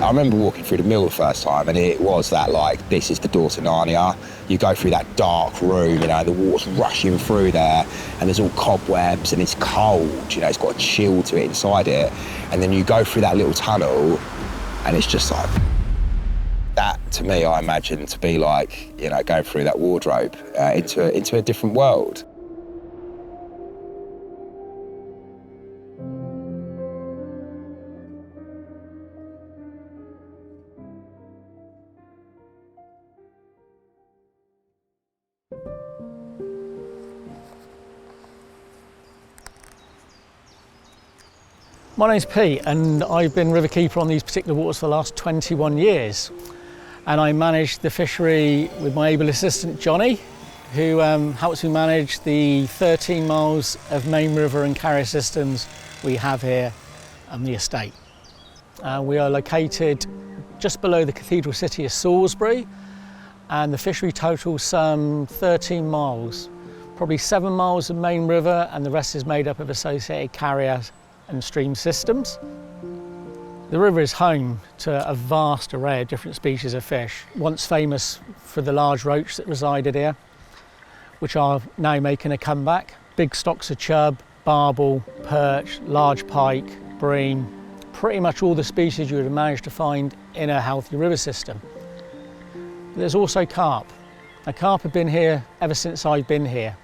I remember walking through the mill the first time, and it was that, like, this is the door to Narnia. You go through that dark room, you know, the water's rushing through there, and there's all cobwebs, and it's cold, you know, it's got a chill to it inside it. And then you go through that little tunnel, and it's just like, that, to me, I imagine to be like, you know, going through that wardrobe into a different world. My name's Pete, and I've been river keeper on these particular waters for the last 21 years. And I manage the fishery with my able assistant Johnny, who helps me manage the 13 miles of main river and carrier systems we have here on the estate. We are located just below the cathedral city of Salisbury, and the fishery totals some 13 miles, probably 7 miles of main river, and the rest is made up of associated carrier and stream systems. The river is home to a vast array of different species of fish, once famous for the large roach that resided here, which are now making a comeback. Big stocks of chub, barbel, perch, large pike, bream, pretty much all the species you would have managed to find in a healthy river system. There's also carp. Now, carp have been here ever since I've been here,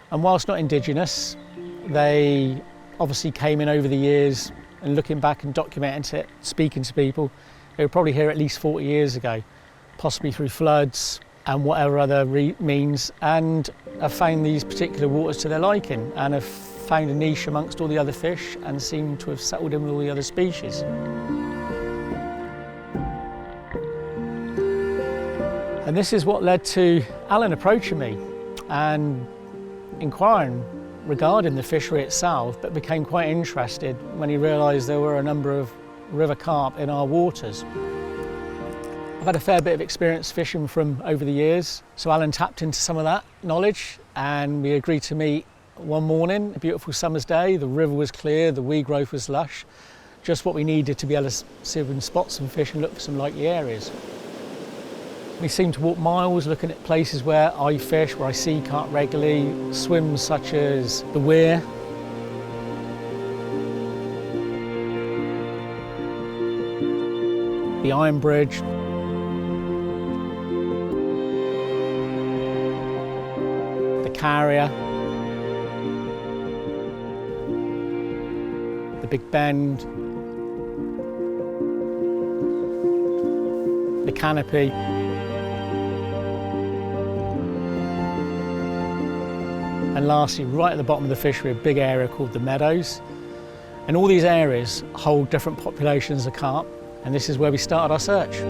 and whilst not indigenous, they obviously came in over the years, and looking back and documenting it, speaking to people, they were probably here at least 40 years ago, possibly through floods and whatever other means, and have found these particular waters to their liking and have found a niche amongst all the other fish and seem to have settled in with all the other species. And this is what led to Alan approaching me and inquiring regarding the fishery itself, but became quite interested when he realised there were a number of river carp in our waters. I've had a fair bit of experience fishing from over the years, so Alan tapped into some of that knowledge, and we agreed to meet one morning, a beautiful summer's day. The river was clear, the weed growth was lush, just what we needed to be able to see if we can spot some fish and look for some likely areas. We seem to walk miles looking at places where I fish, where I see carp regularly, swims such as the Weir, the Iron Bridge, the Carrier, the Big Bend, the Canopy. And lastly, right at the bottom of the fishery, a big area called the Meadows. And all these areas hold different populations of carp, and this is where we started our search.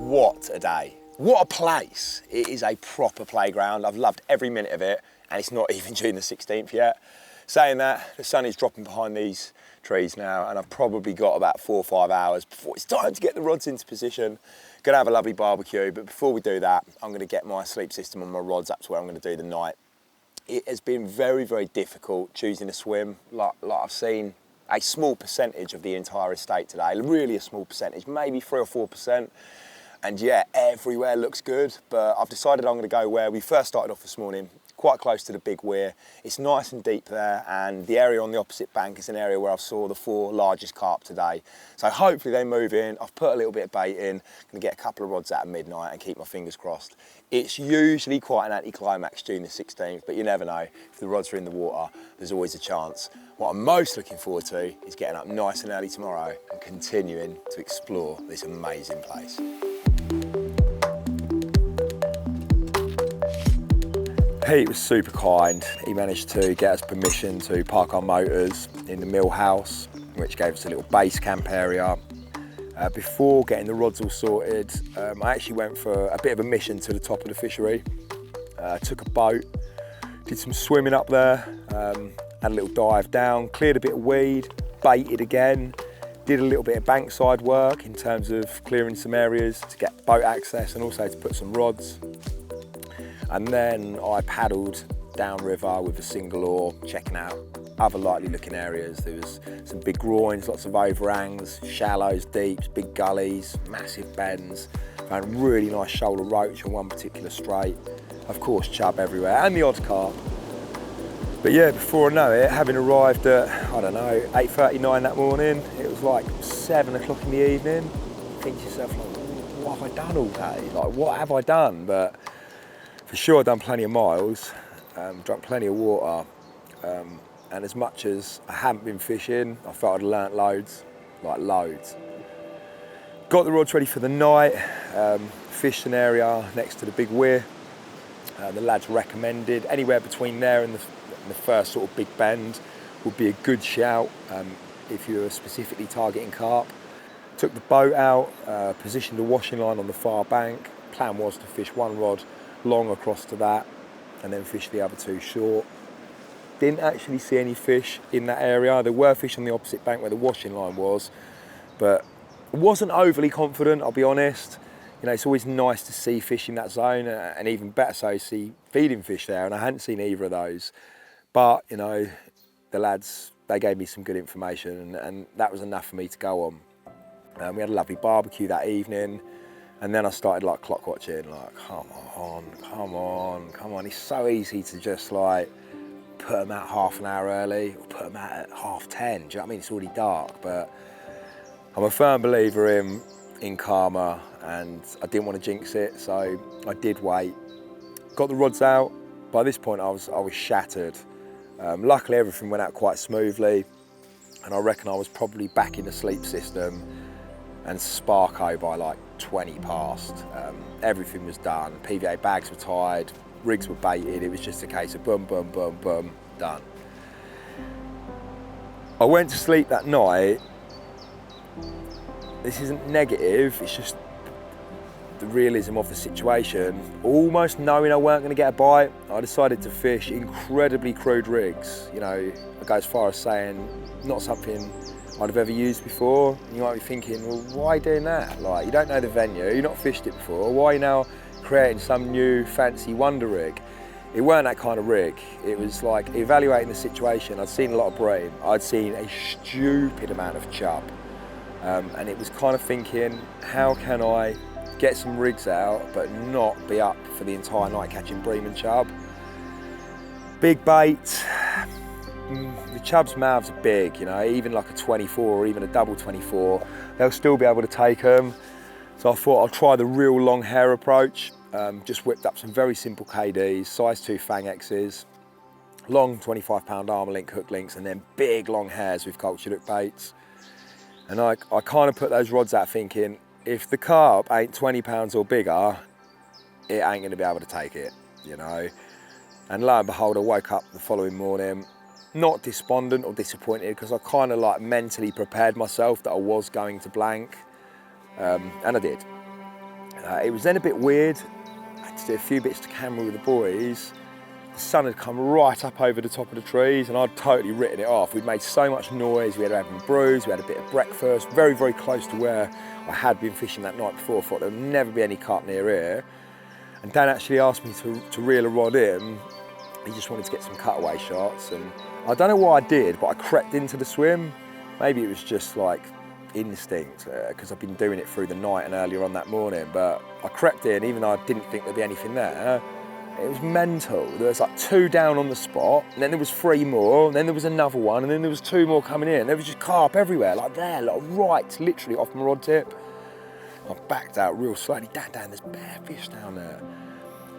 What a day. What a place. It is a proper playground. I've loved every minute of it, and it's not even June the 16th yet. Saying that, the sun is dropping behind these trees now, and I've probably got about 4 or 5 hours before it's time to get the rods into position. Gonna have a lovely barbecue, but before we do that, I'm gonna get my sleep system on my rods up to where I'm gonna do the night. It has been very, very difficult choosing a swim. Like I've seen a small percentage of the entire estate today, really a small percentage, maybe 3 or 4%. And yeah, everywhere looks good, but I've decided I'm gonna go where we first started off this morning, quite close to the big weir. It's nice and deep there, and the area on the opposite bank is an area where I saw the 4 largest carp today. So hopefully they move in. I've put a little bit of bait in, gonna get a couple of rods out at midnight and keep my fingers crossed. It's usually quite an anticlimax June the 16th, but you never know. If the rods are in the water, there's always a chance. What I'm most looking forward to is getting up nice and early tomorrow and continuing to explore this amazing place. Pete was super kind. He managed to get us permission to park our motors in the mill house, which gave us a little base camp area. Before getting the rods all sorted, I actually went for a bit of a mission to the top of the fishery. Took a boat, did some swimming up there, had a little dive down, cleared a bit of weed, baited again, did a little bit of bankside work in terms of clearing some areas to get boat access and also to put some rods. And then I paddled downriver with a single oar, checking out other likely looking areas. There was some big groins, lots of overhangs, shallows, deeps, big gullies, massive bends. Found a really nice shoal of roach on one particular straight. Of course, chub everywhere, and the odd carp. But yeah, before I know it, having arrived at, I don't know, 8:39 that morning, it was like 7 o'clock in the evening. You think to yourself, like, what have I done all day? Like, what have I done? But for sure, I've done plenty of miles, drunk plenty of water, and as much as I hadn't been fishing, I felt I'd learnt loads, like loads. Got the rods ready for the night, fished an area next to the big weir. The lads recommended anywhere between there and the first sort of big bend would be a good shout if you were specifically targeting carp. Took the boat out, positioned a washing line on the far bank. Plan was to fish one rod long across to that and then fish the other two short. Didn't actually see any fish in that area. There were fish on the opposite bank where the washing line was, but I wasn't overly confident, I'll be honest. You know, it's always nice to see fish in that zone, and even better so see feeding fish there, and I hadn't seen either of those. But, you know, the lads, they gave me some good information, and that was enough for me to go on. We had a lovely barbecue that evening, and then I started like clock watching, like, come on. It's so easy to just like put them out half an hour early, or put them out at 10:30, do you know what I mean? It's already dark, but I'm a firm believer in karma, and I didn't want to jinx it, so I did wait. Got the rods out. By this point, I was shattered. Luckily, everything went out quite smoothly, and I reckon I was probably back in the sleep system and Sparko by like 20 past. Everything was done. PVA bags were tied, rigs were baited. It was just a case of boom, boom, boom, boom, done. I went to sleep that night. This isn't negative, it's just the realism of the situation. Almost knowing I weren't going to get a bite, I decided to fish incredibly crude rigs. You know, I go as far as saying not something I'd have ever used before. You might be thinking, well, why doing that? Like, you don't know the venue, you've not fished it before. Why are you now creating some new fancy wonder rig? It weren't that kind of rig. It was like evaluating the situation. I'd seen a lot of bream. I'd seen a stupid amount of chub. And it was kind of thinking, how can I get some rigs out but not be up for the entire night catching bream and chub? Big bait, the chub's mouths are big, you know, even like a 24 or even a double 24, they'll still be able to take them. So I thought I'll try the real long hair approach. Just whipped up some very simple KDs, size 2 Fang X's, long 25-pound armour link hook links, and then big long hairs with cultured hook baits. And I kind of put those rods out thinking, if the carp ain't 20 pounds or bigger, it ain't gonna be able to take it, you know? And lo and behold, I woke up the following morning, not despondent or disappointed, because I kind of like mentally prepared myself that I was going to blank, and I did. It was then a bit weird. I had to do a few bits to camera with the boys. The sun had come right up over the top of the trees and I'd totally written it off. We'd made so much noise, we had having brews, we had a bit of breakfast, very, very close to where I had been fishing that night before. I thought there would never be any carp near here. And Dan actually asked me to reel a rod in. He just wanted to get some cutaway shots, and I don't know why I did, but I crept into the swim. Maybe it was just like instinct, because I've been doing it through the night and earlier on that morning, but I crept in even though I didn't think there'd be anything there. It was mental. There was like 2 down on the spot, and then there was 3 more, and then there was another one, and then there was 2 more coming in. There was just carp everywhere, like there, like right, literally off my rod tip. I backed out real slowly. Dan, there's bare fish down there.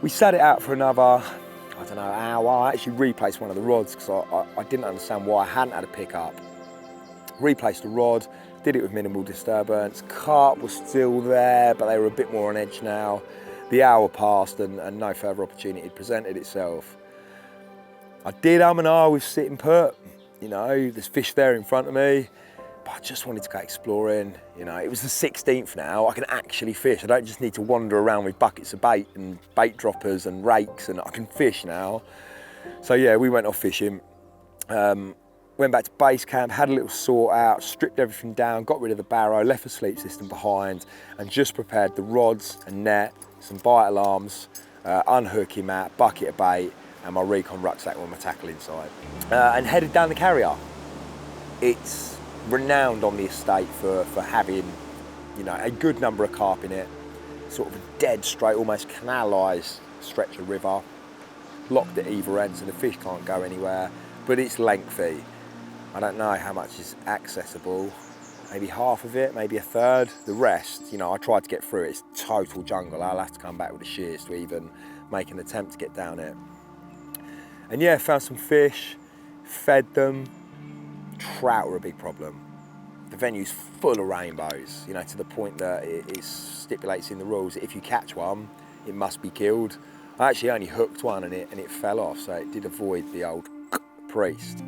We sat it out for another, I don't know, hour. I actually replaced one of the rods because I didn't understand why I hadn't had a pickup. Replaced the rod, did it with minimal disturbance. Carp was still there, but they were a bit more on edge now. The hour passed and no further opportunity presented itself. I did and I was sitting put, you know, there's fish there in front of me. but I just wanted to go exploring. You know, it was the 16th now, I can actually fish. I don't just need to wander around with buckets of bait and bait droppers and rakes, and I can fish now. So yeah, we went off fishing. Went back to base camp, had a little sort out, stripped everything down, got rid of the barrow, left the sleep system behind, and just prepared the rods and net, some bite alarms, unhooking mat, bucket of bait, and my recon rucksack with my tackle inside. And headed down the carrier. It's renowned on the estate for having, you know, a good number of carp in it, sort of a dead straight, almost canalised stretch of river, locked at either end so the fish can't go anywhere, but it's lengthy. I don't know how much is accessible, maybe half of it, maybe a third. The rest, you know, I tried to get through it, it's total jungle. I'll have to come back with the shears to even make an attempt to get down it. And yeah, found some fish, fed them. Trout were a big problem. The venue's full of rainbows, you know, to the point that it stipulates in the rules that if you catch one, it must be killed. I actually only hooked one and it fell off, so it did avoid the old priest.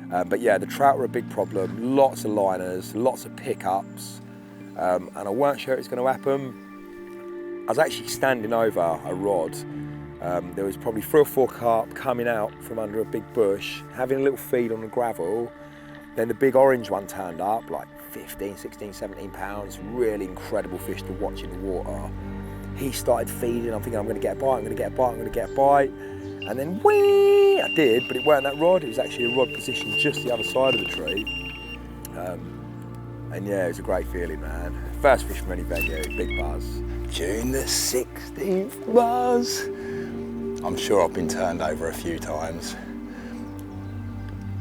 But yeah, the trout were a big problem, lots of liners, lots of pickups, and I weren't sure it was going to happen. I was actually standing over a rod. There was probably 3 or 4 carp coming out from under a big bush, having a little feed on the gravel. Then the big orange one turned up, like 15, 16, 17 pounds, really incredible fish to watch in the water. He started feeding, I'm thinking I'm going to get a bite, I'm going to get a bite, I'm going to get a bite. And then whee, I did, but it weren't that rod, it was actually a rod positioned just the other side of the tree. And yeah, it was a great feeling, man. First fish from any venue, big buzz. June the 16th buzz. I'm sure I've been turned over a few times.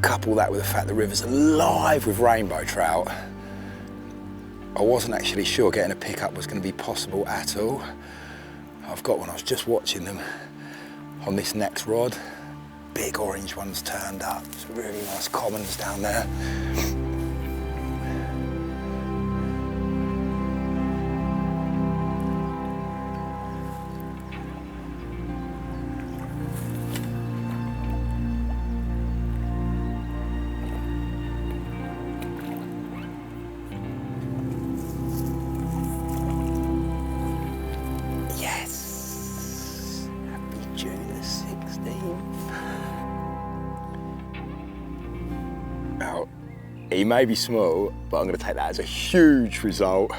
Couple that with the fact the river's alive with rainbow trout. I wasn't actually sure getting a pickup was going to be possible at all. I've got one, I was just watching them on this next rod. Big orange ones turned up, some really nice commons down there. Now, he may be small, but I'm going to take that as a huge result.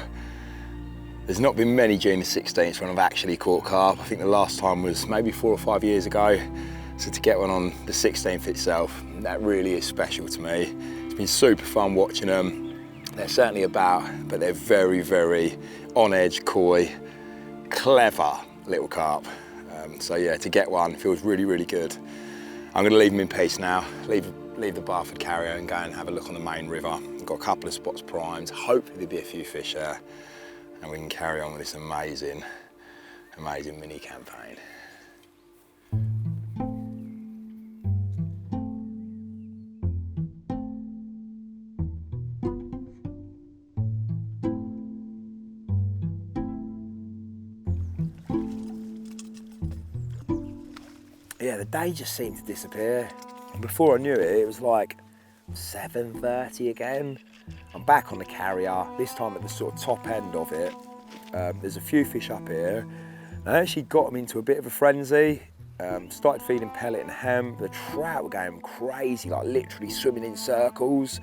There's not been many June the 16th when I've actually caught carp. I think the last time was maybe 4 or 5 years ago. So to get one on the 16th itself, that really is special to me. It's been super fun watching them. They're certainly about, but they're very, very on edge, coy, clever little carp. So yeah, to get one feels really, really good. I'm going to leave them in peace now. Leave the Barford carrier and go and have a look on the main river. I've got a couple of spots primed. Hopefully there'll be a few fish there, and we can carry on with this amazing, amazing mini campaign. Yeah, the day just seemed to disappear. And before I knew it, it was like 7:30 again. I'm back on the carrier, this time at the sort of top end of it. There's a few fish up here. I actually got them into a bit of a frenzy. Started feeding pellet and hemp. The trout were going crazy, like literally swimming in circles,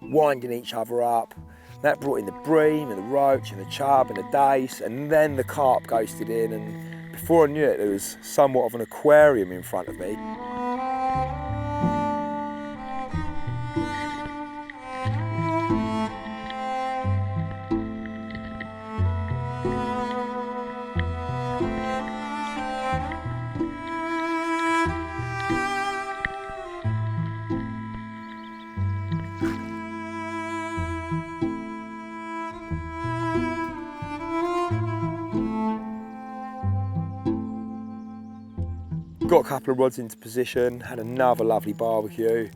winding each other up. That brought in the bream and the roach and the chub and the dace, and then the carp ghosted in, and before I knew it, there was somewhat of an aquarium in front of me. Got a couple of rods into position, had another lovely barbecue,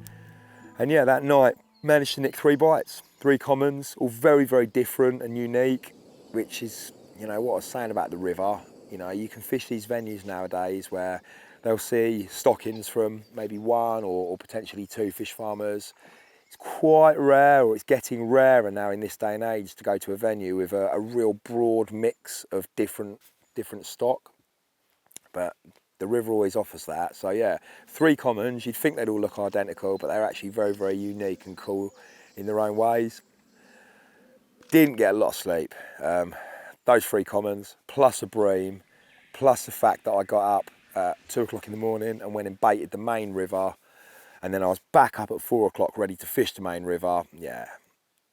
and yeah, that night managed to nick 3 bites, 3 commons, all very, very different and unique, which is, you know, what I was saying about the river. You know, you can fish these venues nowadays where they'll see stockings from maybe 1 or potentially 2 fish farmers. It's quite rare, or it's getting rarer now in this day and age, to go to a venue with a real broad mix of different stock. But the river always offers that. So yeah, 3 commons. You'd think they'd all look identical, but they're actually very, very unique and cool in their own ways. Didn't get a lot of sleep. Those 3 commons, plus a bream, plus the fact that I got up at 2 o'clock in the morning and went and baited the main river, and then I was back up at 4 o'clock ready to fish the main river. Yeah,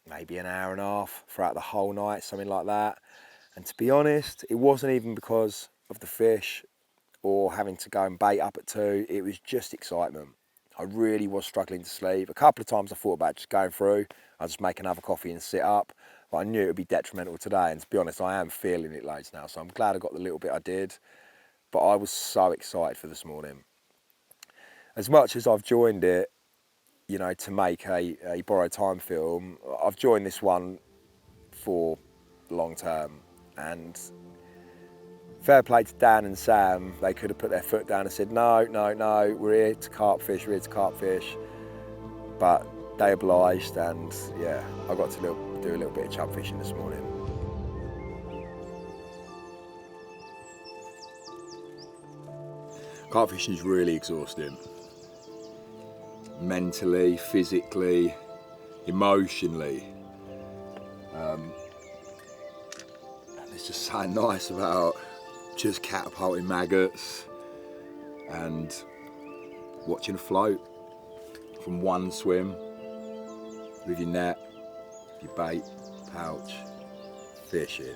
maybe an hour and a half throughout the whole night, something like that. And to be honest, it wasn't even because of the fish or having to go and bait up at 2, it was just excitement. I really was struggling to sleep. A couple of times I thought about just going through, I'll just make another coffee and sit up, but I knew it would be detrimental today, and to be honest, I am feeling it loads now, so I'm glad I got the little bit I did, but I was so excited for this morning. As much as I've joined it, you know, to make a borrowed time film, I've joined this one for long term, and fair play to Dan and Sam, they could have put their foot down and said, no, we're here to carp fish, but they obliged, and yeah, I got to do a little bit of chub fishing this morning. Carp fishing is really exhausting. Mentally, physically, emotionally. It's just so nice about just catapulting maggots and watching a float from one swim with your net, your bait, pouch, fishing.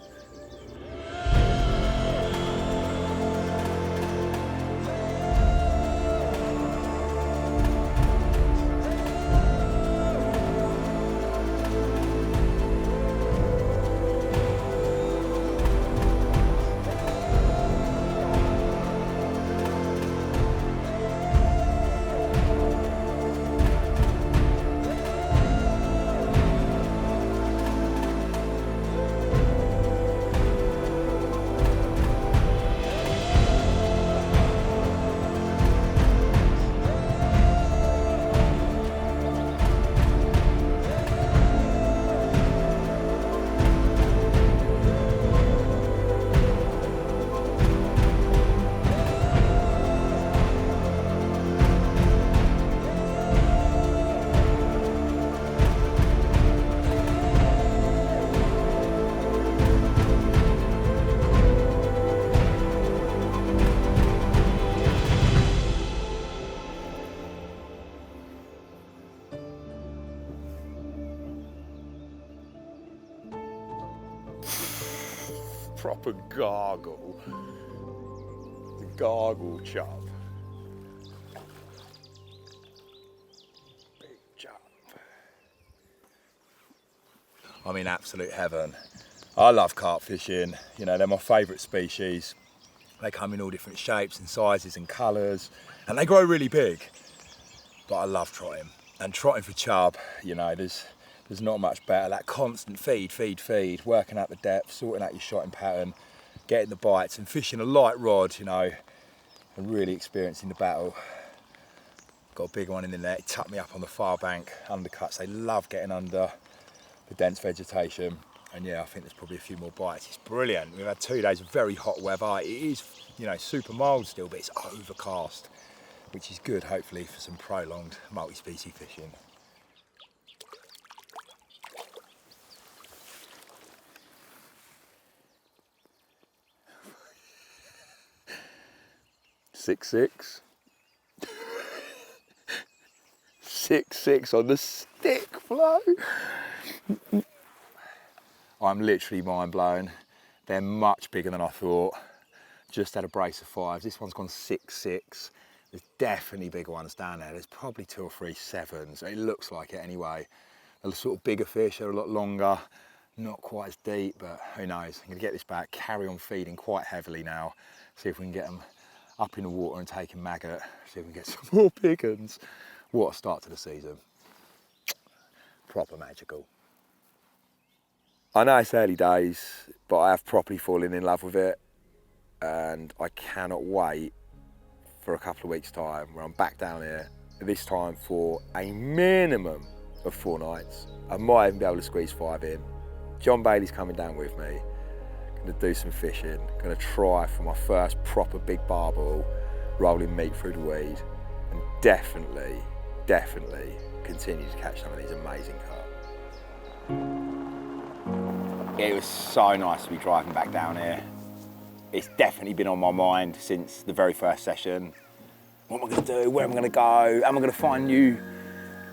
Proper gargle. The gargle chub. Big chub. I'm in absolute heaven. I love carp fishing. You know, they're my favourite species. They come in all different shapes and sizes and colours, and they grow really big. But I love trotting. And trotting for chub, you know, there's not much better. That constant feed, working out the depth, sorting out your shotting pattern, getting the bites and fishing a light rod, you know, and really experiencing the battle. Got a big one in the net, it tucked me up on the far bank, undercuts. They love getting under the dense vegetation. And yeah, I think there's probably a few more bites. It's brilliant. We've had 2 days of very hot weather. It is, you know, super mild still, but it's overcast, which is good, hopefully, for some prolonged multi-species fishing. Six. 6 on the stick flow. I'm literally mind blown. They're much bigger than I thought. Just had a brace of 5s. This one's gone 6. There's definitely bigger ones down there. There's probably 2 or 3 7s. It looks like it anyway. They're sort of bigger fish, they're a lot longer, not quite as deep, but who knows. I'm gonna get this back, carry on feeding quite heavily now, see if we can get them up in the water and taking maggot, see if we can get some more big uns. What a start to the season. Proper magical. I know it's early days, but I have properly fallen in love with it, and I cannot wait for a couple of weeks' time where I'm back down here, this time for a minimum of 4 nights. I might even be able to squeeze 5 in. John Bailey's coming down with me. Gonna do some fishing. Gonna try for my first proper big barbel, rolling meat through the weed, and definitely continue to catch some of these amazing carp. It was so nice to be driving back down here. It's definitely been on my mind since the very first session. What am I gonna do? Where am I gonna go? Am I gonna find new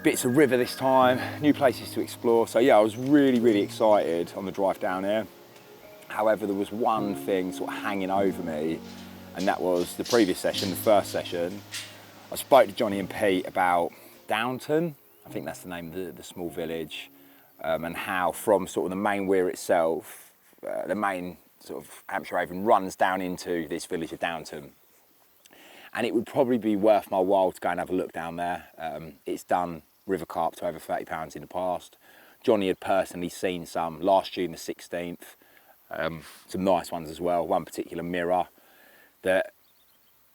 bits of river this time? New places to explore. So yeah, I was really excited on the drive down here. However, there was one thing sort of hanging over me, and that was the previous session, the first session. I spoke to Johnny and Pete about Downton, I think that's the name of the small village, and how from sort of the main weir itself, the main sort of Hampshire Avon runs down into this village of Downton. And it would probably be worth my while to go and have a look down there. It's done river carp to over 30 pounds in the past. Johnny had personally seen some last June the 16th, some nice ones as well, one particular mirror that,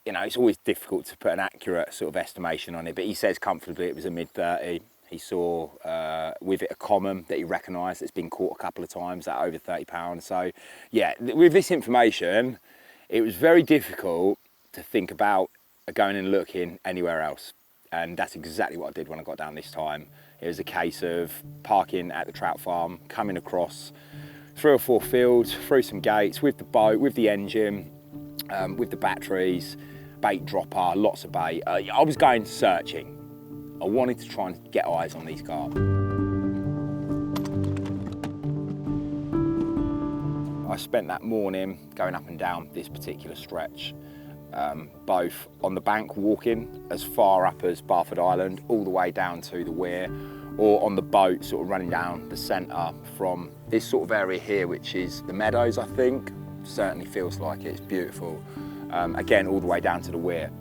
you know, it's always difficult to put an accurate sort of estimation on it, but he says comfortably it was a mid-30. He saw with it a common that he recognised that's been caught a couple of times at over 30 pounds. So yeah, with this information, it was very difficult to think about going and looking anywhere else. And that's exactly what I did when I got down this time. It was a case of parking at the trout farm, coming across 3 or 4 fields, through some gates, with the boat, with the engine, with the batteries, bait dropper, lots of bait. I was going searching. I wanted to try and get eyes on these carp. I spent that morning going up and down this particular stretch, both on the bank walking as far up as Barford Island, all the way down to the weir, or on the boat sort of running down the centre from this sort of area here, which is the meadows, I think. Certainly feels like it's beautiful. Again, all the way down to the weir.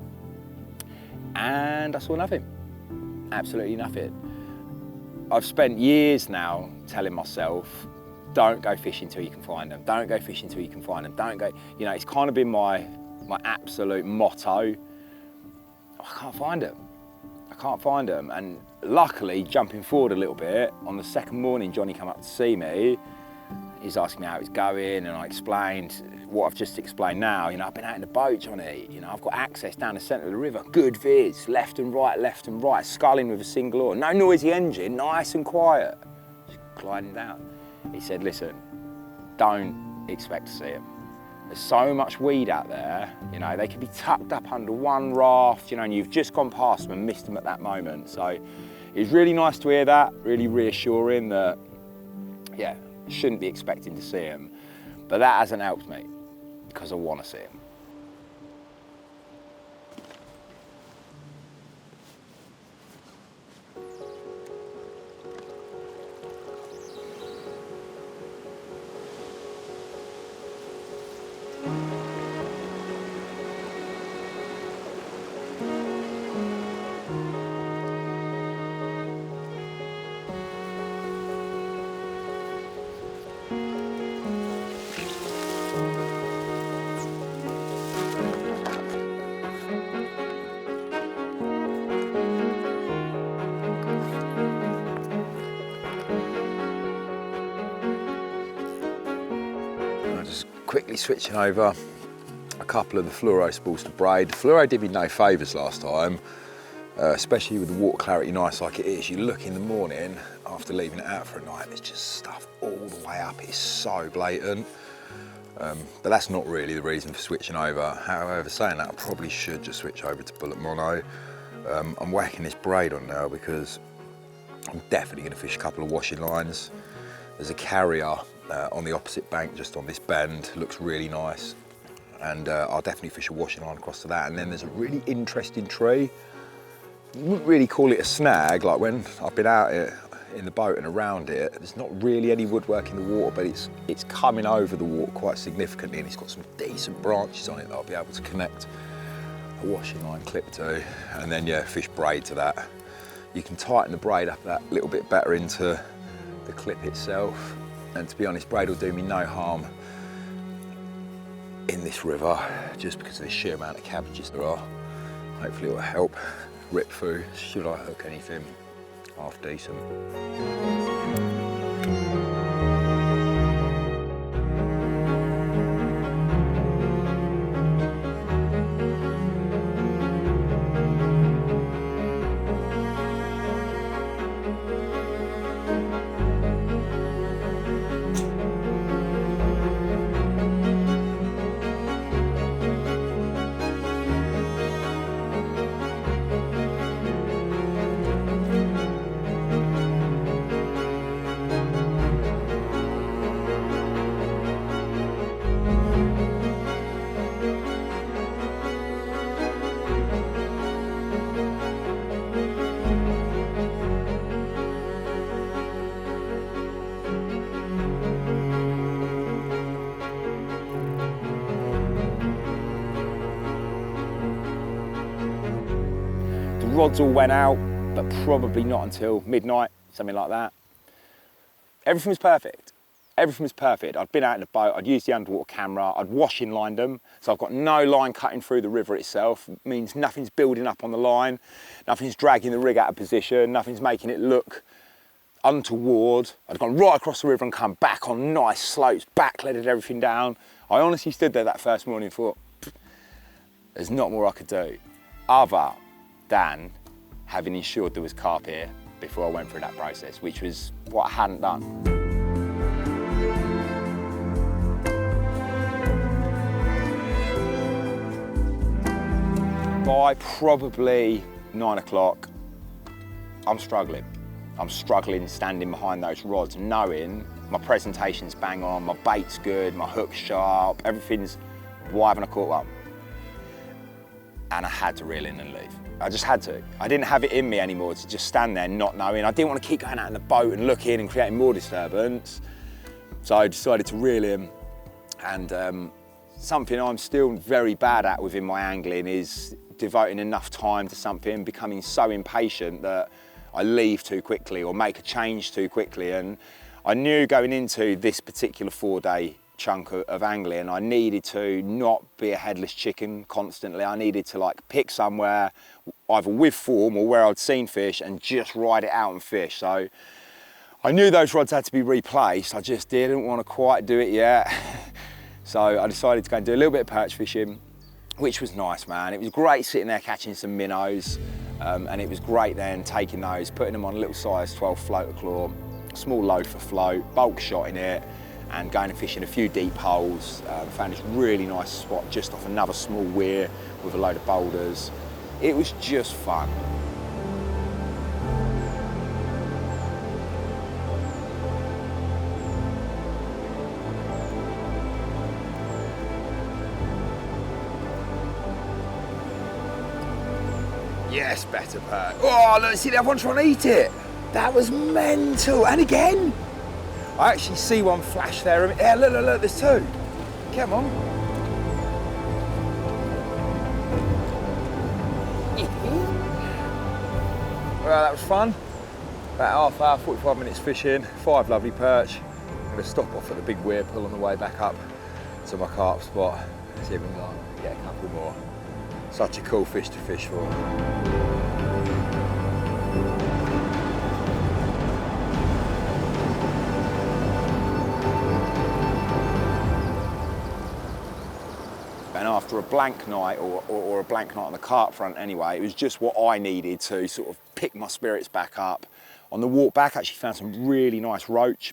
And I saw nothing, absolutely nothing. I've spent years now telling myself, don't go fishing till you can find them. Don't go fishing till you can find them. Don't go, you know, it's kind of been my absolute motto. I can't find them. I can't find them. And luckily, jumping forward a little bit, on the second morning, Johnny came up to see me. He's asking me how it's going, and I explained what I've just explained now. You know, I've been out in the boat, Johnny. You know, I've got access down the centre of the river. Good viz, left and right, sculling with a single oar. No noisy engine, nice and quiet. Just gliding down. He said, listen, don't expect to see him. There's so much weed out there, you know, they could be tucked up under one raft, you know, and you've just gone past them and missed them at that moment. So it was really nice to hear that, really reassuring that, yeah, shouldn't be expecting to see him. But that hasn't helped me, because I want to see him. Quickly switching over a couple of the fluoro spools to braid. The fluoro did me no favours last time, especially with the water clarity nice like it is. You look in the morning after leaving it out for a night, there's just stuff all the way up. It's so blatant. But that's not really the reason for switching over. However, saying that, I probably should just switch over to bullet mono. I'm whacking this braid on now because I'm definitely going to fish a couple of washing lines. There's a carrier on the opposite bank, just on this bend, looks really nice, and I'll definitely fish a washing line across to that. And then there's a really interesting tree. You wouldn't really call it a snag, like when I've been out here in the boat and around it, there's not really any woodwork in the water, but it's coming over the water quite significantly, and it's got some decent branches on it that I'll be able to connect a washing line clip to, and then yeah, fish braid to that. You can tighten the braid up that little bit better into the clip itself. And to be honest, braid will do me no harm in this river, just because of the sheer amount of cabbages there are. Hopefully it will help rip through should I hook anything. half decent. Rods all went out, but probably not until midnight, something like that. Everything was perfect. Everything was perfect. I'd been out in the boat, I'd used the underwater camera, I'd washing lined them, so I've got no line cutting through the river itself. It means nothing's building up on the line, nothing's dragging the rig out of position, nothing's making it look untoward. I'd gone right across the river and come back on nice slopes, backleaded everything down. I honestly stood there that first morning and thought, there's not more I could do, other than having ensured there was carp here before I went through that process, which was what I hadn't done. By probably 9 o'clock, I'm struggling. I'm struggling standing behind those rods, knowing my presentation's bang on, my bait's good, my hook's sharp, everything's, why haven't I caught one? And I had to reel in and leave. I just had to. I didn't have it in me anymore to just stand there not knowing. I didn't want to keep going out in the boat and looking and creating more disturbance. So I decided to reel in. And something I'm still very bad at within my angling is devoting enough time to something, becoming so impatient that I leave too quickly or make a change too quickly. And I knew going into this particular 4-day chunk of angling, I needed to not be a headless chicken constantly. I needed to like pick somewhere, either with form or where I'd seen fish, and just ride it out and fish. So I knew those rods had to be replaced. I just didn't want to quite do it yet. So I decided to go and do a little bit of perch fishing, which was nice, man. It was great sitting there catching some minnows, and it was great then taking those, putting them on a little size 12 floater claw, small loafer float, bulk shot in it, and going and fishing a few deep holes. Found this really nice spot just off another small weir with a load of boulders. It was just fun. Yes, better perch. Oh, look, see the other one trying to eat it. That was mental. And again, I actually see one flash there. Yeah, look, look, look, there's two. Come on. Well, that was fun. About half hour, 45 minutes fishing, 5 lovely perch. I'm gonna stop off at the big weir pull on the way back up to my carp spot. See if we can get a couple more. Such a cool fish to fish for. And after a blank night, or a blank night on the carp front anyway, it was just what I needed to sort of pick my spirits back up. On the walk back, I actually found some really nice roach,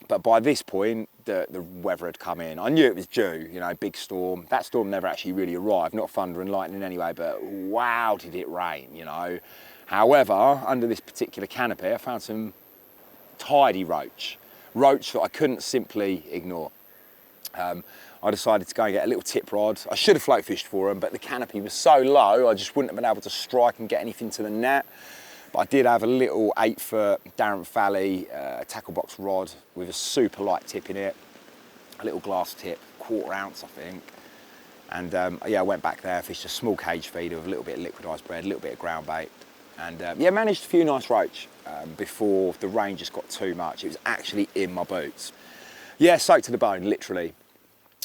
but by this point, the weather had come in. I knew it was due, you know, big storm. That storm never actually really arrived, not thunder and lightning anyway, but wow, did it rain, you know. However, under this particular canopy, I found some tidy roach that I couldn't simply ignore. I decided to go and get a little tip rod. I should have float fished for them, but the canopy was so low, I just wouldn't have been able to strike and get anything to the net. But I did have a little 8-foot Darren Valley tackle box rod with a super light tip in it, a little glass tip, 1/4 ounce, I think. And yeah, I went back there, fished a small cage feeder with a little bit of liquidised bread, a little bit of ground bait. And yeah, managed a few nice roach before the rain just got too much. It was actually in my boots. Yeah, soaked to the bone, literally.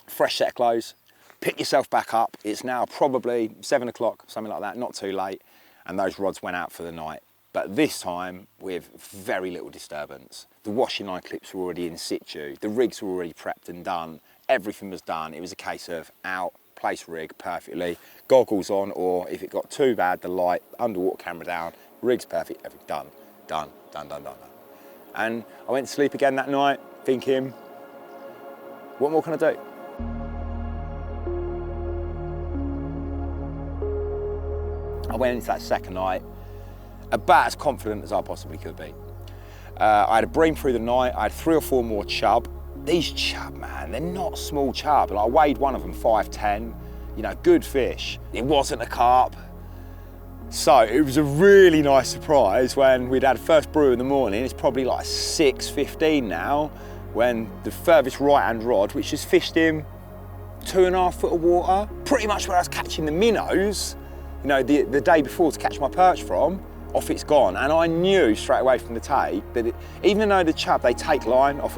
Fresh set of clothes, pick yourself back up. It's now probably 7 o'clock, something like that, not too late. And those rods went out for the night. but this time with very little disturbance. The washing line clips were already in situ, the rigs were already prepped and done, everything was done. It was a case of out, place rig perfectly, goggles on, or if it got too bad, the light, underwater camera down, rig's perfect, everything done. And I went to sleep again that night thinking, what more can I do? I went into that second night about as confident as I possibly could be. I had a bream through the night, I had 3 or 4 more chub. These chub, man, they're not small chub. Like, I weighed one of them 5'10", you know, good fish. It wasn't a carp. So it was a really nice surprise when we'd had first brew in the morning. It's probably like 6:15 now, when the furthest right-hand rod, which has fished in 2.5 foot of water, pretty much where I was catching the minnows, you know, the day before to catch my perch from, off it's gone. And I knew straight away from the tape that even though the chub, they take line off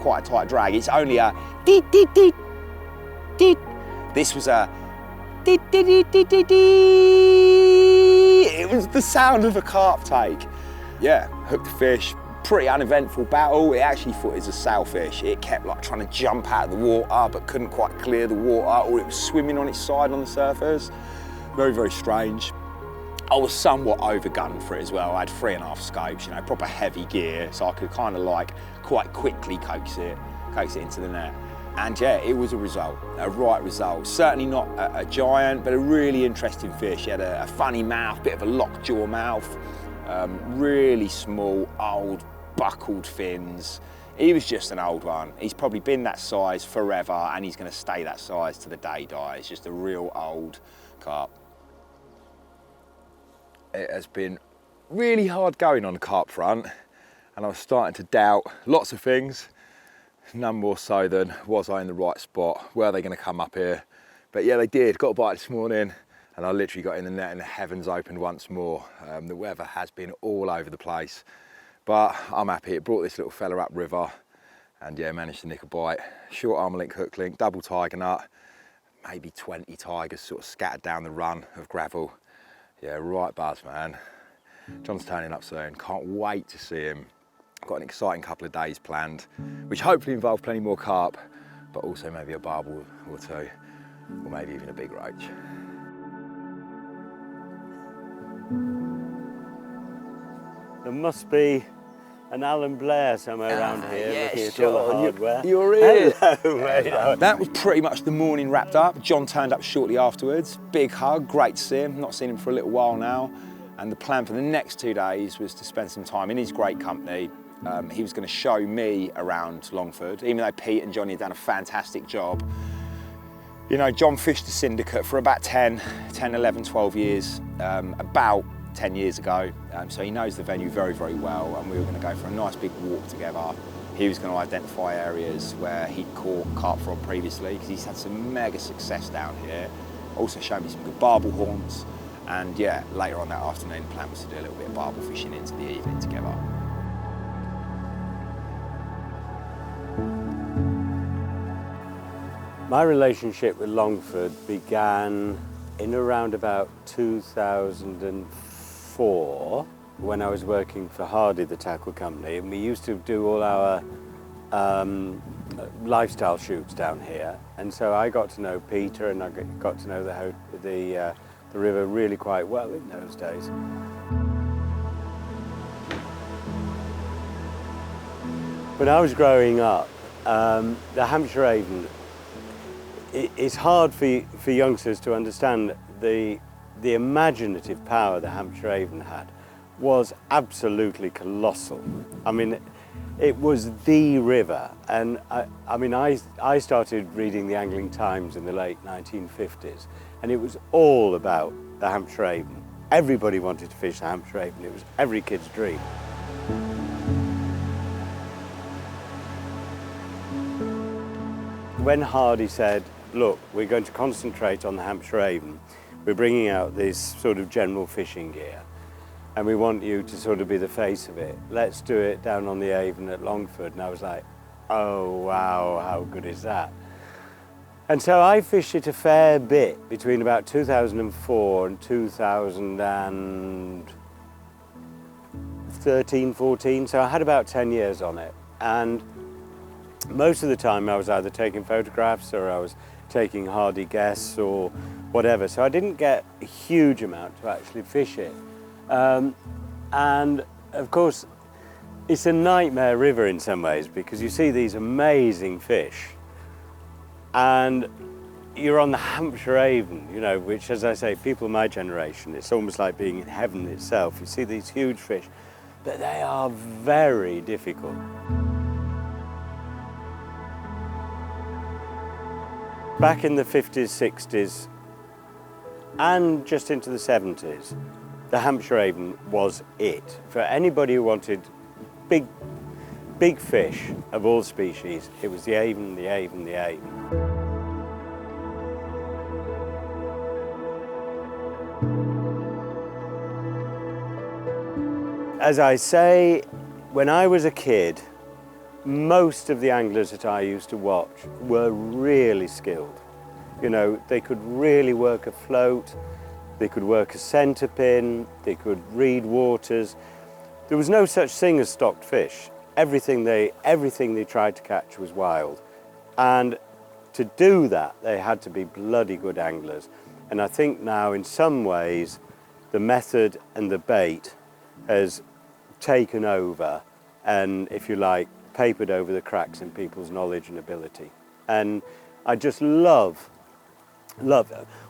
quite a tight drag, it's only a deet, deet, deet, deet. This was a deet, deet, deet, deet, deet, deet. It was the sound of a carp take. Yeah, hooked the fish, pretty uneventful battle. It actually thought it was a sailfish. It kept like trying to jump out of the water, but couldn't quite clear the water, or it was swimming on its side on the surface. Very, very strange. I was somewhat overgunned for it as well. I had 3.5 scopes, you know, proper heavy gear, so I could kind of like quite quickly coax it into the net. And yeah, it was a result, a right result. Certainly not a giant, but a really interesting fish. He had a funny mouth, bit of a lockjaw mouth, really small, old, buckled fins. He was just an old one. He's probably been that size forever, and he's going to stay that size to the day he dies. Just a real old carp. It has been really hard going on the carp front, and I was starting to doubt lots of things. None more so than, was I in the right spot? Were they going to come up here? But yeah, they did. Got a bite this morning, and I literally got in the net and the heavens opened once more. The weather has been all over the place, but I'm happy. It brought this little fella upriver, and yeah, managed to nick a bite. Short arm link, hook link, double tiger nut, maybe 20 tigers sort of scattered down the run of gravel. Yeah, right buzz, man. John's turning up soon. Can't wait to see him. Got an exciting couple of days planned, which hopefully involve plenty more carp, but also maybe a barbel or two, or maybe even a big roach. There must be an Alan Blair somewhere around here looking at all the hardware. You're here. Hello, mate. That was pretty much the morning wrapped up. John turned up shortly afterwards. Big hug, great to see him. Not seen him for a little while now. And the plan for the next 2 days was to spend some time in his great company. He was going to show me around Longford, even though Pete and Johnny had done a fantastic job. You know, John fished the syndicate for about 10, 11, 12 years, about 10 years ago, so he knows the venue very, very well, and we were going to go for a nice big walk together. He was going to identify areas where he'd caught carp from previously, because he's had some mega success down here. Also showed me some good barbel haunts, and yeah, later on that afternoon the plan was to do a little bit of barbel fishing into the evening together. My relationship with Longford began in around about 2004 when I was working for Hardy, the tackle company, and we used to do all our lifestyle shoots down here. And so I got to know Peter, and I got to know the river really quite well in those days. When I was growing up, the Hampshire Avon, it's hard for youngsters to understand the imaginative power the Hampshire Avon had was absolutely colossal. I mean, it was the river, and I started reading the Angling Times in the late 1950s, and it was all about the Hampshire Avon. Everybody wanted to fish the Hampshire Avon. It was every kid's dream. When Hardy said, look, we're going to concentrate on the Hampshire Avon, we're bringing out this sort of general fishing gear, and we want you to sort of be the face of it. Let's do it down on the Avon at Longford. And I was like, oh wow, how good is that? And so I fished it a fair bit between about 2004 and 2005. 13, 14, so I had about 10 years on it. And most of the time I was either taking photographs or I was taking hardy guests or whatever. So I didn't get a huge amount to actually fish it. And of course, it's a nightmare river in some ways because you see these amazing fish and you're on the Hampshire Avon, you know, which, as I say, people of my generation, it's almost like being in heaven itself. You see these huge fish, but they are very difficult. Back in the 50s, 60s, and just into the 70s, the Hampshire Avon was it. For anybody who wanted big fish of all species, it was the Avon, the Avon, the Avon. As I say, when I was a kid, most of the anglers that I used to watch were really skilled. You know, they could really work a float, they could work a centre pin, they could read waters. There was no such thing as stocked fish. Everything they tried to catch was wild. And to do that, they had to be bloody good anglers. And I think now, in some ways, the method and the bait has taken over and, if you like, papered over the cracks in people's knowledge and ability. And I just love.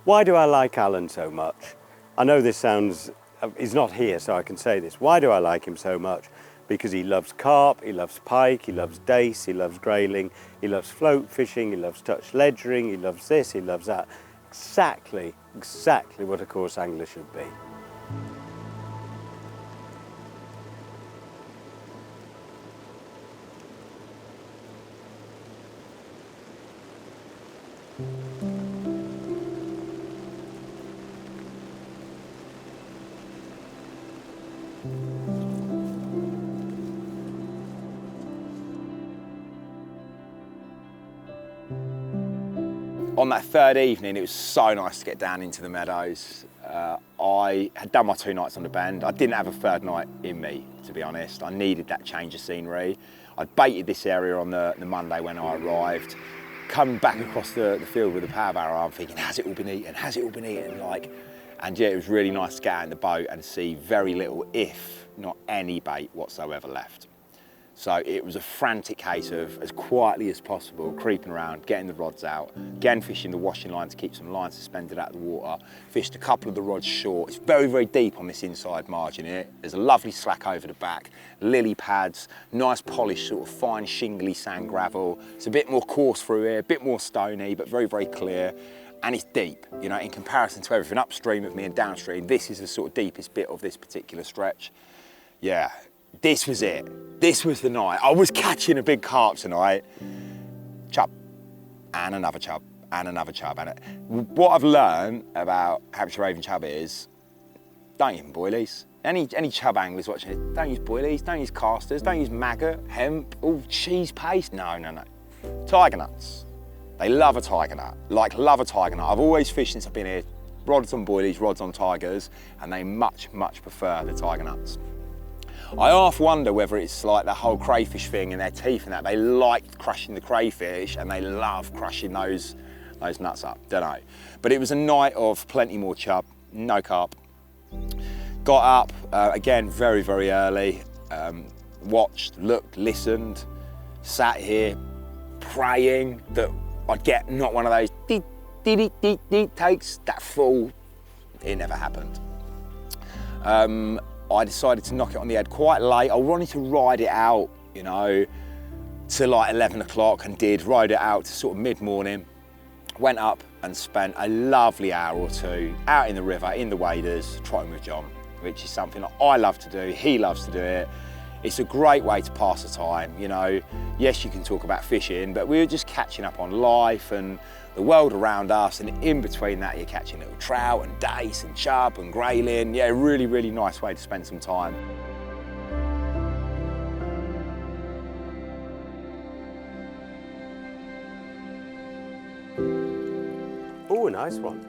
Why do I like Alan so much? I know this sounds, he's not here so I can say this. Why do I like him so much? Because he loves carp, he loves pike, he loves dace, he loves grayling, he loves float fishing, he loves touch ledgering, he loves this, he loves that. Exactly what a coarse angler should be. On that third evening, it was so nice to get down into the meadows. I had done my 2 nights on the bend. I didn't have a third night in me, to be honest. I needed that change of scenery. I baited this area on the Monday when I arrived. Coming back across the field with a power barrow, I'm thinking, has it all been eaten? Has it all been eaten? And yeah, it was really nice to get out in the boat and see very little, if not any bait whatsoever left. So it was a frantic case of, as quietly as possible, creeping around, getting the rods out, again fishing the washing line to keep some line suspended out of the water. Fished a couple of the rods short. It's very, very deep on this inside margin here. There's a lovely slack over the back, lily pads, nice polished sort of fine shingly sand gravel. It's a bit more coarse through here, a bit more stony, but very, very clear. And it's deep, you know, in comparison to everything upstream of me and downstream. This is the sort of deepest bit of this particular stretch. Yeah. This was it. This was the night. I was catching a big carp tonight. Chub, and another chub, and another chub. And what I've learned about Hampshire Avon chub is, don't use boilies. Any chub anglers watching it, don't use boilies, don't use casters, don't use maggot, hemp, all cheese paste. No. Tiger nuts. They love a tiger nut, love a tiger nut. I've always fished since I've been here, rods on boilies, rods on tigers, and they much prefer the tiger nuts. I half wonder whether it's like the whole crayfish thing and their teeth and that. They like crushing the crayfish and they love crushing those nuts up, don't know. But it was a night of plenty more chub, no carp. Got up, again, very, very early, watched, looked, listened, sat here praying that I'd get not one of those deet takes, that full. It never happened. I decided to knock it on the head quite late. I wanted to ride it out, you know, to like 11 o'clock and did ride it out to sort of mid-morning. Went up and spent a lovely hour or two out in the river, in the waders, trotting with John, which is something that I love to do, he loves to do it. It's a great way to pass the time, you know. Yes, you can talk about fishing, but we were just catching up on life and the world around us, and in between that, you're catching little trout and dace and chub and grayling. Yeah, really, really nice way to spend some time. Oh, a nice one.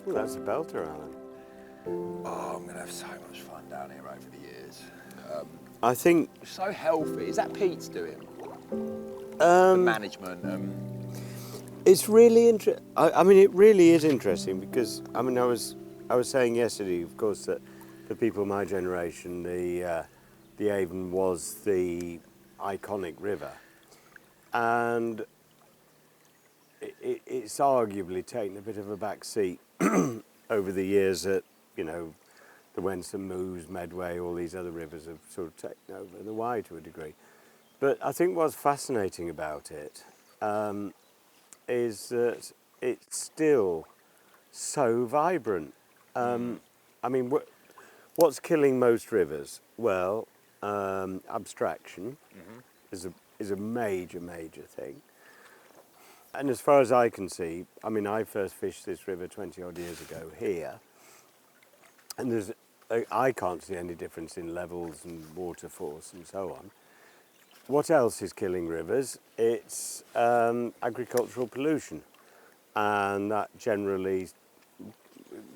Oh, that's a belter, Alan. Oh, I'm gonna have so much fun down here over the years. I think So healthy. Is that Pete's doing? The management. it's really interesting. I mean, it really is interesting because I mean, I was saying yesterday, of course, that for people my generation, the Avon was the iconic river, and it's arguably taken a bit of a back seat over the years that, you know, the Wensum, Moose, Medway, all these other rivers have sort of taken over the Wye to a degree. But I think what's fascinating about it is that it's still so vibrant. I mean, what's killing most rivers? Well, abstraction is a major thing. And as far as I can see, I mean, I first fished this river 20 odd years ago here, and I can't see any difference in levels and water force and so on. What else is killing rivers? It's agricultural pollution, and that generally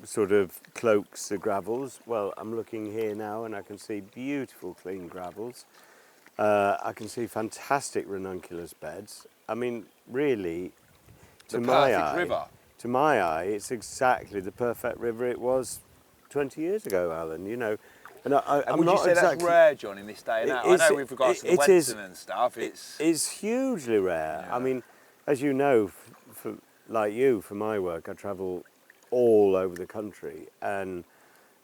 sort of cloaks the gravels. Well, I'm looking here now and I can see beautiful clean gravels. I can see fantastic ranunculus beds. I mean, really, to my eye, it's exactly the perfect river it was 20 years ago, Alan. You know, and I'm would not you say exactly, that's rare, John, in this day and age? I know with regards to the Wensum and stuff, it's hugely rare. Yeah. I mean, as you know, like you, for my work, I travel all over the country, and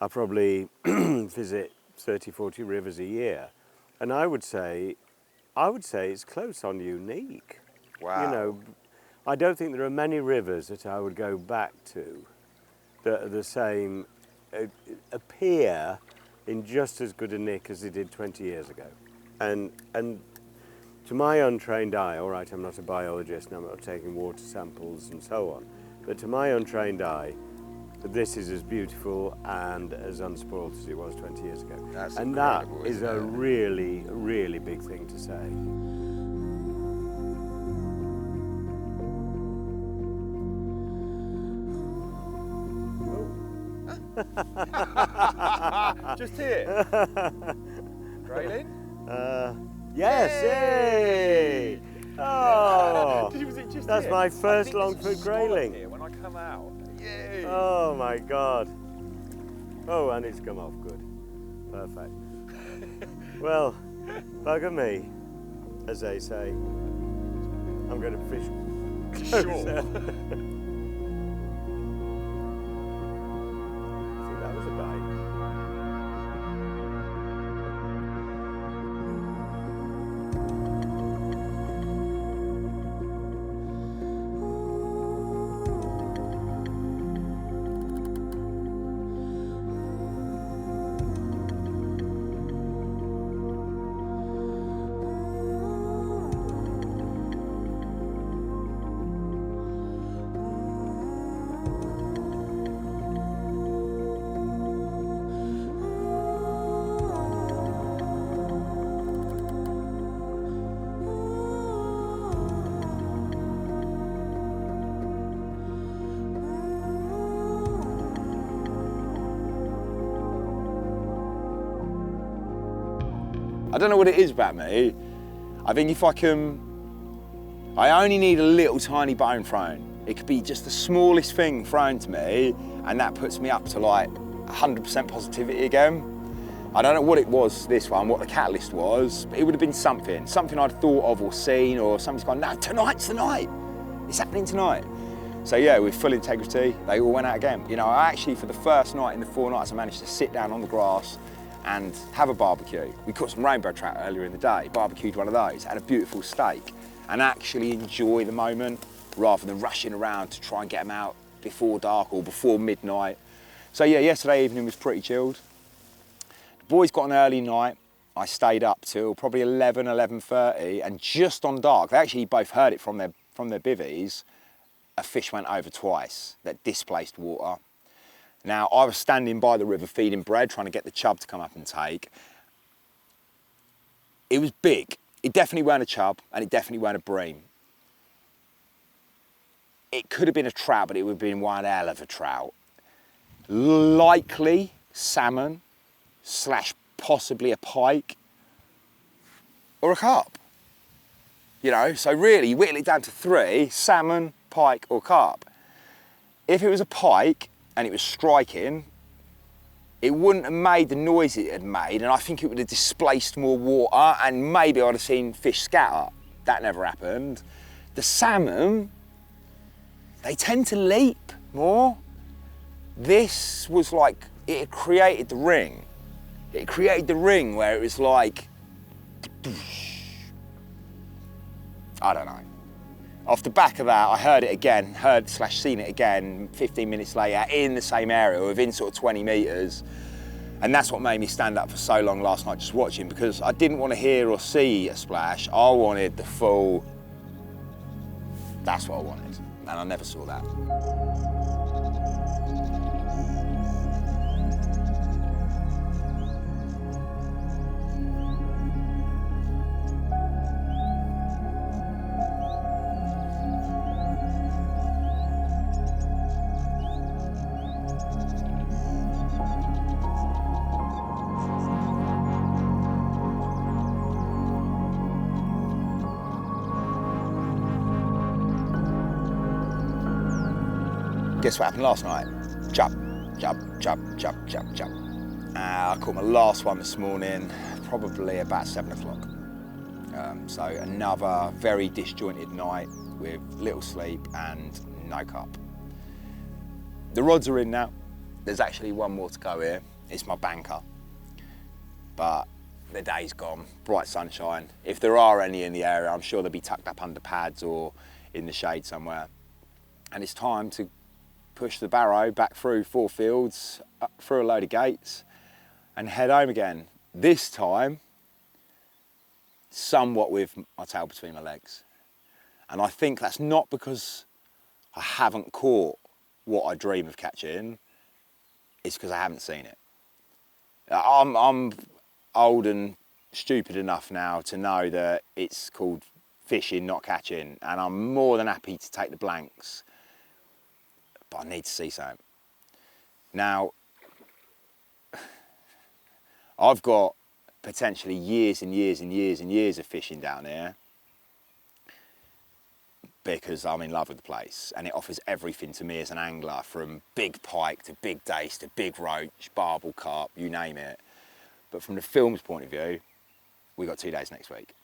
I probably visit 30, 40 rivers a year, and I would say it's close on unique. Wow. You know, I don't think there are many rivers that I would go back to that are the same, appear in just as good a nick as they did 20 years ago. And to my untrained eye, all right, I'm not a biologist and I'm not taking water samples and so on, but to my untrained eye, this is as beautiful and as unspoiled as it was 20 years ago. That's and that incredible, is isn't a it? really, really big thing to say. Just here. Grayling? Yes, yay! Oh, Was it just that's here? my I first think there's a longfoot scallop grayling. here when I come out. Yay! Oh my God. Oh, and it's come off good. Perfect. Well, bugger me, as they say. I'm going to fish closer. Sure. I think that was a bite. I don't know what it is about me. I think if I only need a little tiny bone thrown. It could be just the smallest thing thrown to me, and that puts me up to like 100% positivity again. I don't know what it was, this one, what the catalyst was, but it would have been something I'd thought of or seen, or somebody's gone, no, tonight's the night. It's happening tonight. So yeah, with full integrity, they all went out again. You know, I actually, for the first night in the 4 nights, I managed to sit down on the grass and have a barbecue. We caught some rainbow trout earlier in the day, barbecued one of those, had a beautiful steak, and actually enjoy the moment rather than rushing around to try and get them out before dark or before midnight. So yeah, yesterday evening was pretty chilled. The boys got an early night. I stayed up till probably 11, 11:30, and just on dark, they actually both heard it from their bivvies, a fish went over twice that displaced water. Now, I was standing by the river feeding bread, trying to get the chub to come up and take. It was big. It definitely weren't a chub, and it definitely weren't a bream. It could have been a trout, but it would have been one hell of a trout. likely salmon / possibly a pike or a carp. You know, so really you whittle it down to 3, salmon, pike or carp. If it was a pike and it was striking, it wouldn't have made the noise it had made, and I think it would have displaced more water, and maybe I'd have seen fish scatter. That never happened. The salmon, they tend to leap more. This was like, it created the ring. It created the ring where it was like, I don't know. Off the back of that, I heard it again, seen it again 15 minutes later in the same area, within sort of 20 metres. And that's what made me stand up for so long last night just watching, because I didn't want to hear or see a splash. I wanted the full, that's what I wanted. And I never saw that. Guess what happened last night? Chub. I caught my last one this morning, probably about 7 o'clock. So another very disjointed night with little sleep and no carp. The rods are in now. There's actually one more to go here. It's my banker. But the day's gone, bright sunshine. If there are any in the area, I'm sure they'll be tucked up under pads or in the shade somewhere. And it's time to push the barrow back through 4 fields, up through a load of gates and head home again. This time, somewhat with my tail between my legs. And I think that's not because I haven't caught what I dream of catching, it's because I haven't seen it. I'm old and stupid enough now to know that it's called fishing, not catching, and I'm more than happy to take the blanks. But I need to see something. Now, I've got potentially years and years and years and years of fishing down here because I'm in love with the place, and it offers everything to me as an angler, from big pike to big dace to big roach, barbel, carp, you name it. But from the film's point of view, we got 2 days next week.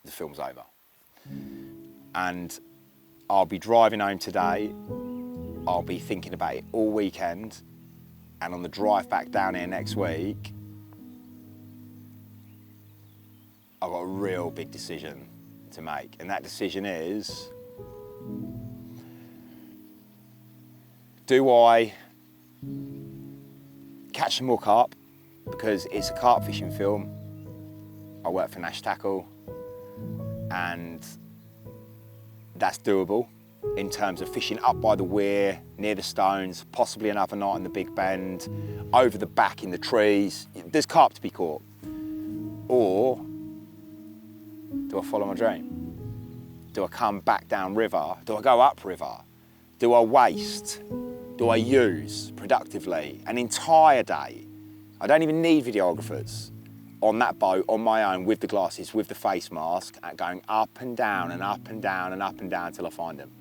The film's over. And I'll be driving home today. I'll be thinking about it all weekend, and on the drive back down here next week, I've got a real big decision to make, and that decision is, do I catch some more carp, because it's a carp fishing film. I work for Nash Tackle, and that's doable in terms of fishing up by the weir, near the stones, possibly another night in the Big Bend, over the back in the trees. There's carp to be caught. Or do I follow my dream? Do I come back down river? Do I go up river? Do I waste? Do I use productively an entire day? I don't even need videographers on that boat, on my own, with the glasses, with the face mask, going up and down and up and down and up and down until I find them.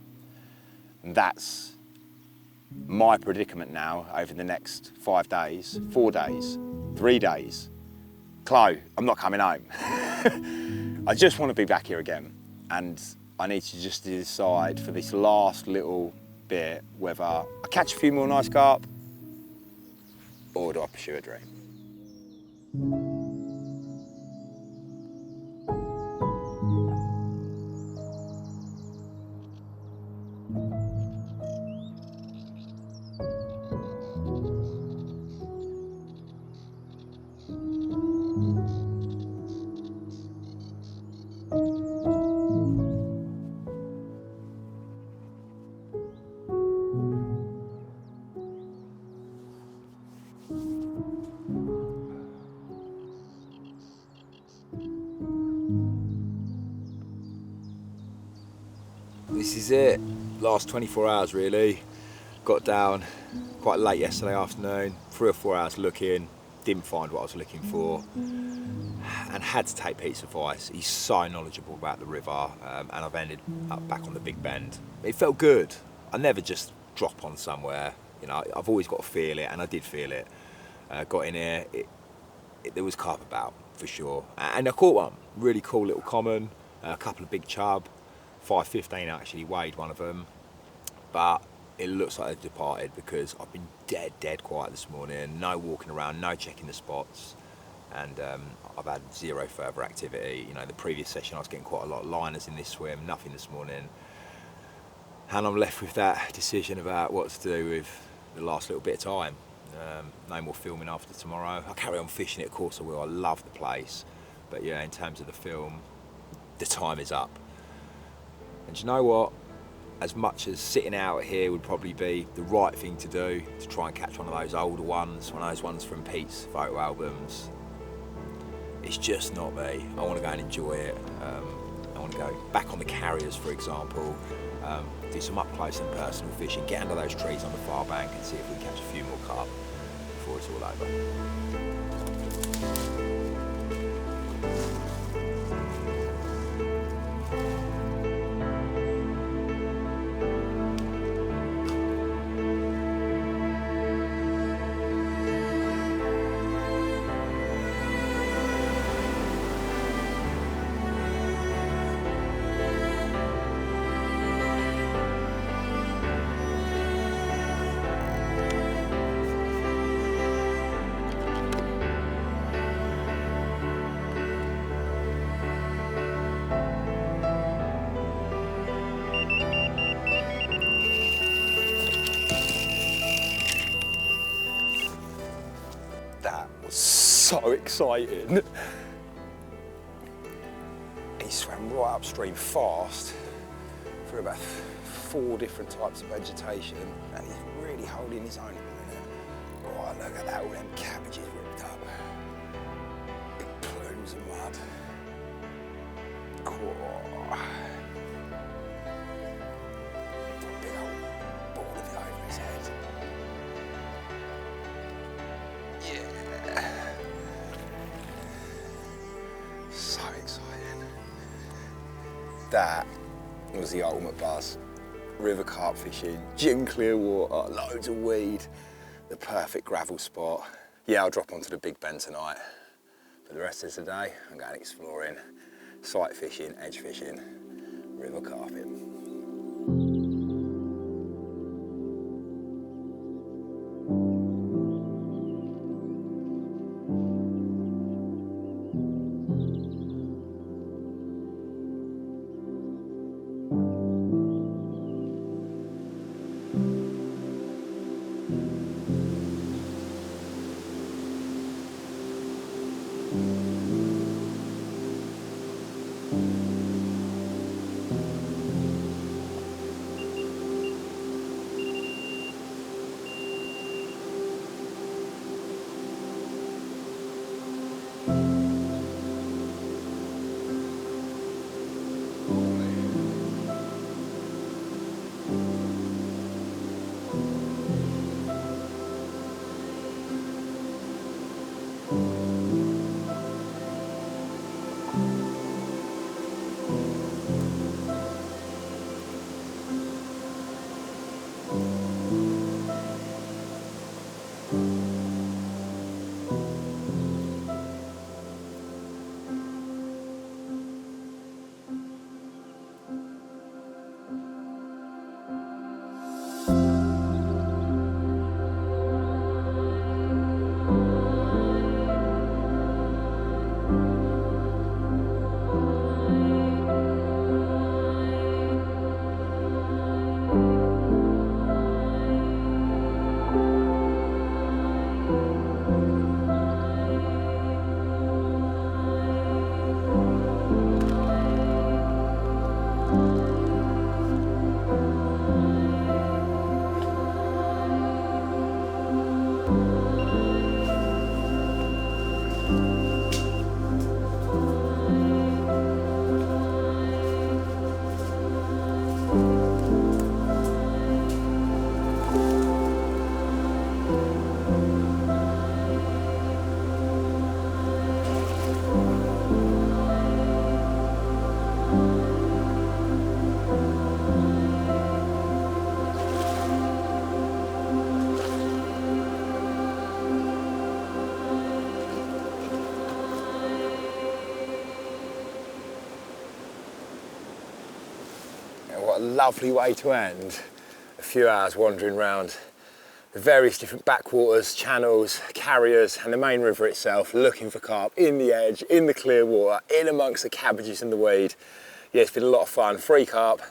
And that's my predicament now over the next 5 days, 4 days, 3 days. Chloe, I'm not coming home. I just want to be back here again. And I need to just decide for this last little bit whether I catch a few more nice carp or do I pursue a dream. This is it. Last 24 hours really. Got down quite late yesterday afternoon, 3 or 4 hours looking, didn't find what I was looking for, and had to take Pete's advice. He's so knowledgeable about the river, and I've ended up back on the Big Bend. It felt good. I never just drop on somewhere, you know, I've always got to feel it, and I did feel it. Got in here, there was carp about, for sure. And I caught one, really cool little common, a couple of big chub, 5.15 actually weighed one of them, but it looks like they've departed because I've been dead quiet this morning, no walking around, no checking the spots, and I've had zero further activity. You know, the previous session I was getting quite a lot of liners in this swim, nothing this morning, and I'm left with that decision about what to do with the last little bit of time. No more filming after tomorrow. I'll carry on fishing it, of course I will, I love the place, but yeah, in terms of the film, the time is up. And you know what? As much as sitting out here would probably be the right thing to do, to try and catch one of those older ones, one of those ones from Pete's photo albums, it's just not me. I want to go and enjoy it. I want to go back on the carriers, for example, do some up close and personal fishing, get under those trees on the far bank and see if we can catch a few more carp before it's all over. That was so exciting. He swam right upstream fast through about 4 different types of vegetation, and he's really holding his own at the minute. Oh, look at that, all them cabbages ripped up. Big plumes of mud. Oh. Big old ball of it over his head. Yeah. So exciting. That was the ultimate buzz. River carp fishing, gin clear water, loads of weed, the perfect gravel spot. Yeah, I'll drop onto the Big Bend tonight. For the rest of the day, I'm going exploring, sight fishing, edge fishing, river carping. what a lovely way to end a few hours wandering around the various different backwaters, channels, carriers, and the main river itself, looking for carp in the edge, in the clear water, in amongst the cabbages and the weed. Yeah, it's been a lot of fun, free carp,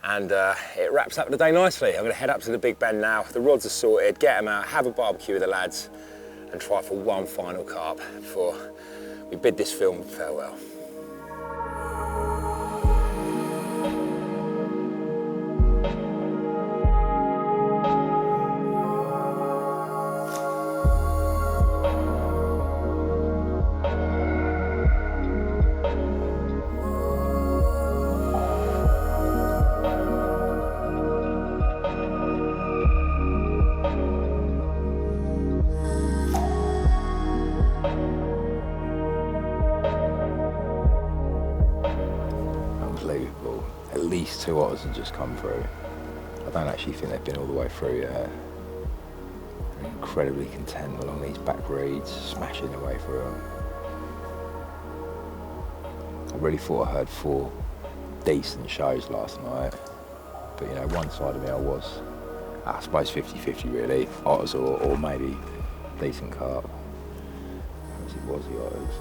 and it wraps up the day nicely. I'm going to head up to the Big Bend now. The rods are sorted, get them out, have a barbecue with the lads, and try for one final carp before we bid this film farewell. Unbelievable. At least 2 otters have just come through. I don't actually think they've been all the way through yet. They're incredibly content along these back reeds, smashing their way through them. I really thought I heard 4 decent shows last night, but you know, one side of me I suppose 50-50 really, otters or maybe decent carp. As it was the otters.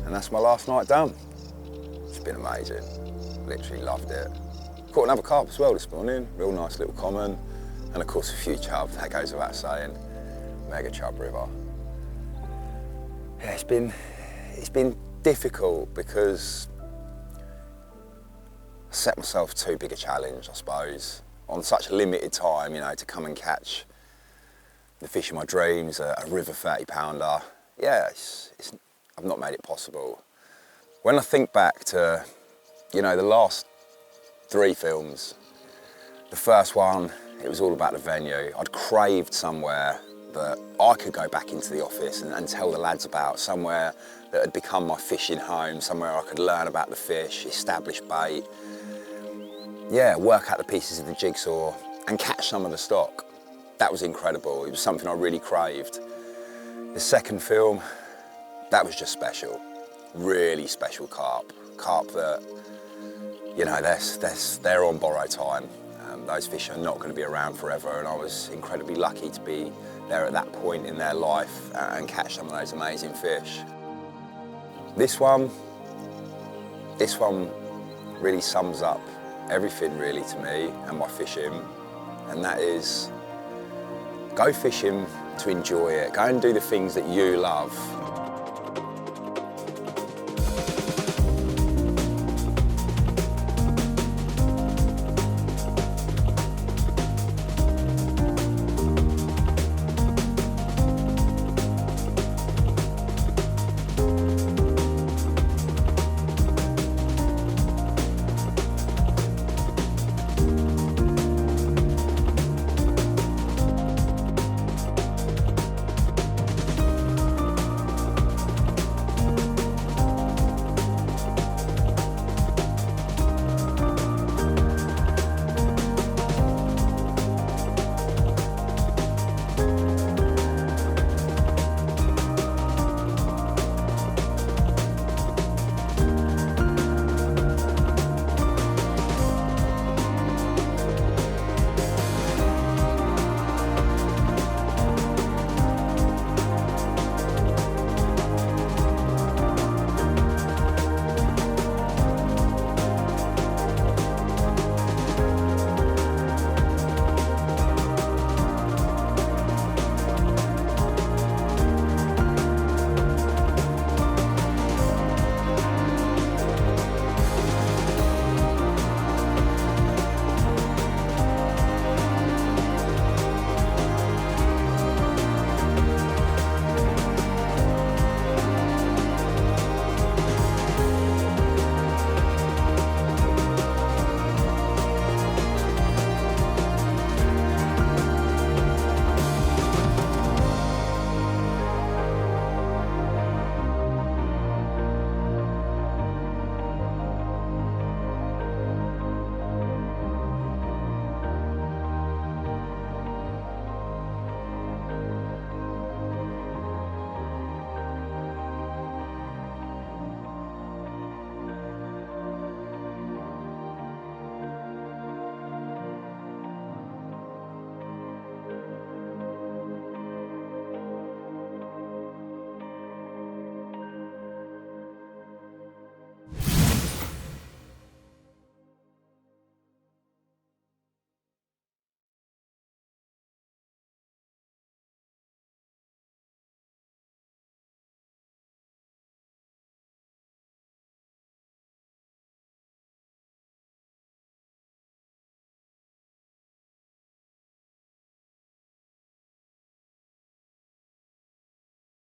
And that's my last night done. It's been amazing, literally loved it. Caught another carp as well this morning, real nice little common, and of course a few chub, that goes without saying. Mega chub river. Yeah, it's been difficult because I set myself too big a challenge, I suppose, on such a limited time, you know, to come and catch the fish of my dreams, a river 30-pounder. Yeah, I've not made it possible. When I think back to, you know, the last 3 films, the first one, it was all about the venue. I'd craved somewhere that I could go back into the office and tell the lads about, somewhere that had become my fishing home, somewhere I could learn about the fish, establish bait, yeah, work out the pieces of the jigsaw and catch some of the stock. That was incredible. It was something I really craved. The second film, that was just special. Really special carp. Carp that, you know, they're on borrowed time. Those fish are not going to be around forever, and I was incredibly lucky to be there at that point in their life and catch some of those amazing fish. This one really sums up everything really to me and my fishing, and that is, go fishing to enjoy it. Go and do the things that you love.